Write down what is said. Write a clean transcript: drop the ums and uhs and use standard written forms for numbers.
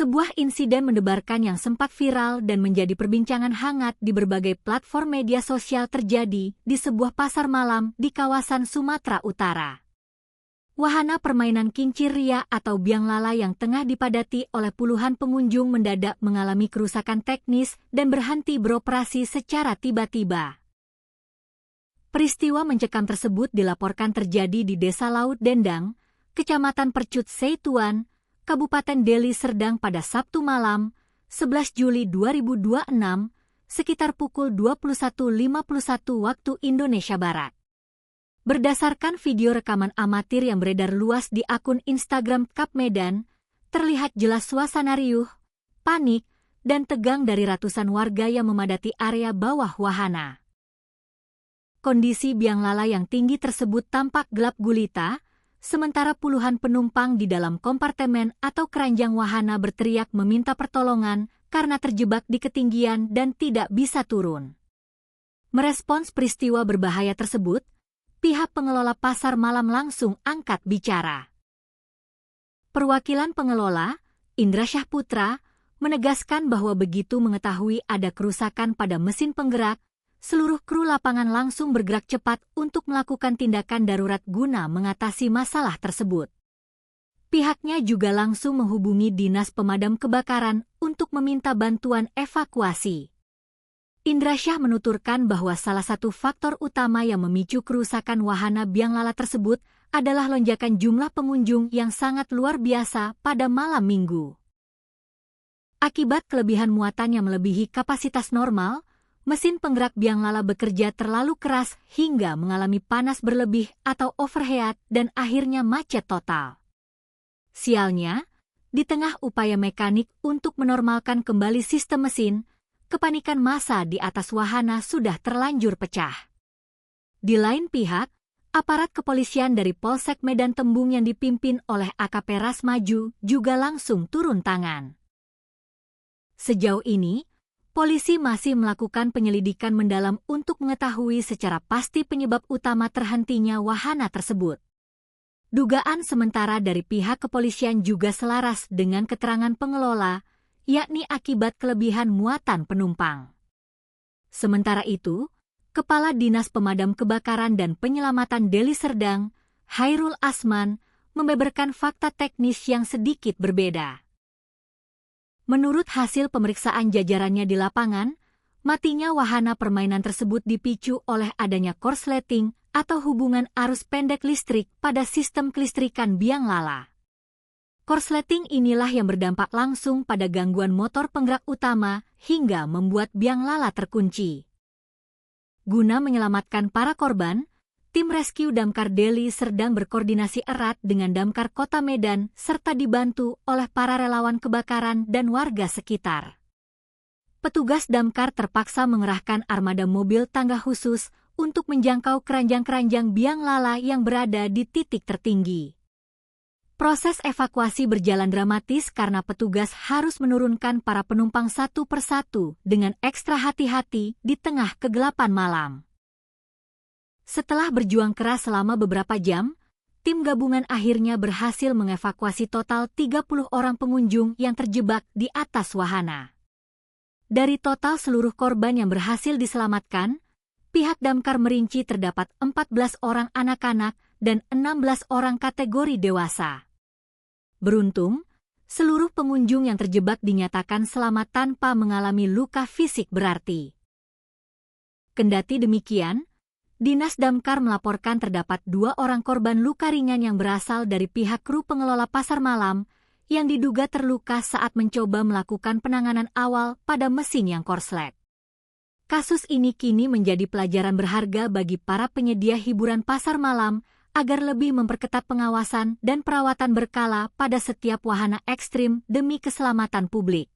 Sebuah insiden mendebarkan yang sempat viral dan menjadi perbincangan hangat di berbagai platform media sosial terjadi di sebuah pasar malam di kawasan Sumatera Utara. Wahana permainan kincir ria atau biang lala yang tengah dipadati oleh puluhan pengunjung mendadak mengalami kerusakan teknis dan berhenti beroperasi secara tiba-tiba. Peristiwa mencekam tersebut dilaporkan terjadi di Desa Laut Dendang, Kecamatan Percut Seituan, Kabupaten Deli Serdang pada Sabtu malam, 11 Juli 2026, sekitar pukul 21.51 waktu Indonesia Barat. Berdasarkan video rekaman amatir yang beredar luas di akun Instagram Kap Medan, terlihat jelas suasana riuh, panik, dan tegang dari ratusan warga yang memadati area bawah wahana. Kondisi biang lala yang tinggi tersebut tampak gelap gulita, sementara puluhan penumpang di dalam kompartemen atau keranjang wahana berteriak meminta pertolongan karena terjebak di ketinggian dan tidak bisa turun. Merespons peristiwa berbahaya tersebut, pihak pengelola pasar malam langsung angkat bicara. Perwakilan pengelola, Indra Syahputra, menegaskan bahwa begitu mengetahui ada kerusakan pada mesin penggerak, seluruh kru lapangan langsung bergerak cepat untuk melakukan tindakan darurat guna mengatasi masalah tersebut. Pihaknya juga langsung menghubungi Dinas Pemadam Kebakaran untuk meminta bantuan evakuasi. Indra Syah menuturkan bahwa salah satu faktor utama yang memicu kerusakan wahana biang lala tersebut adalah lonjakan jumlah pengunjung yang sangat luar biasa pada malam Minggu. Akibat kelebihan muatan yang melebihi kapasitas normal, mesin penggerak biang lala bekerja terlalu keras hingga mengalami panas berlebih atau overheat dan akhirnya macet total. Sialnya, di tengah upaya mekanik untuk menormalkan kembali sistem mesin, kepanikan massa di atas wahana sudah terlanjur pecah. Di lain pihak, aparat kepolisian dari Polsek Medan Tembung yang dipimpin oleh AKP Rasmaju juga langsung turun tangan. Sejauh ini, polisi masih melakukan penyelidikan mendalam untuk mengetahui secara pasti penyebab utama terhentinya wahana tersebut. Dugaan sementara dari pihak kepolisian juga selaras dengan keterangan pengelola, yakni akibat kelebihan muatan penumpang. Sementara itu, Kepala Dinas Pemadam Kebakaran dan Penyelamatan Deli Serdang, Hairul Asman, membeberkan fakta teknis yang sedikit berbeda. Menurut hasil pemeriksaan jajarannya di lapangan, matinya wahana permainan tersebut dipicu oleh adanya korsleting atau hubungan arus pendek listrik pada sistem kelistrikan biang lala. Korsleting inilah yang berdampak langsung pada gangguan motor penggerak utama hingga membuat biang lala terkunci. Guna menyelamatkan para korban, tim rescue Damkar Deli Serdang berkoordinasi erat dengan Damkar Kota Medan serta dibantu oleh para relawan kebakaran dan warga sekitar. Petugas Damkar terpaksa mengerahkan armada mobil tangga khusus untuk menjangkau keranjang-keranjang biang lala yang berada di titik tertinggi. Proses evakuasi berjalan dramatis karena petugas harus menurunkan para penumpang satu persatu dengan ekstra hati-hati di tengah kegelapan malam. Setelah berjuang keras selama beberapa jam, tim gabungan akhirnya berhasil mengevakuasi total 30 orang pengunjung yang terjebak di atas wahana. Dari total seluruh korban yang berhasil diselamatkan, pihak Damkar merinci terdapat 14 orang anak-anak dan 16 orang kategori dewasa. Beruntung, seluruh pengunjung yang terjebak dinyatakan selamat tanpa mengalami luka fisik berarti. Kendati demikian, Dinas Damkar melaporkan terdapat 2 orang korban luka ringan yang berasal dari pihak kru pengelola pasar malam yang diduga terluka saat mencoba melakukan penanganan awal pada mesin yang korslet. Kasus ini kini menjadi pelajaran berharga bagi para penyedia hiburan pasar malam agar lebih memperketat pengawasan dan perawatan berkala pada setiap wahana ekstrim demi keselamatan publik.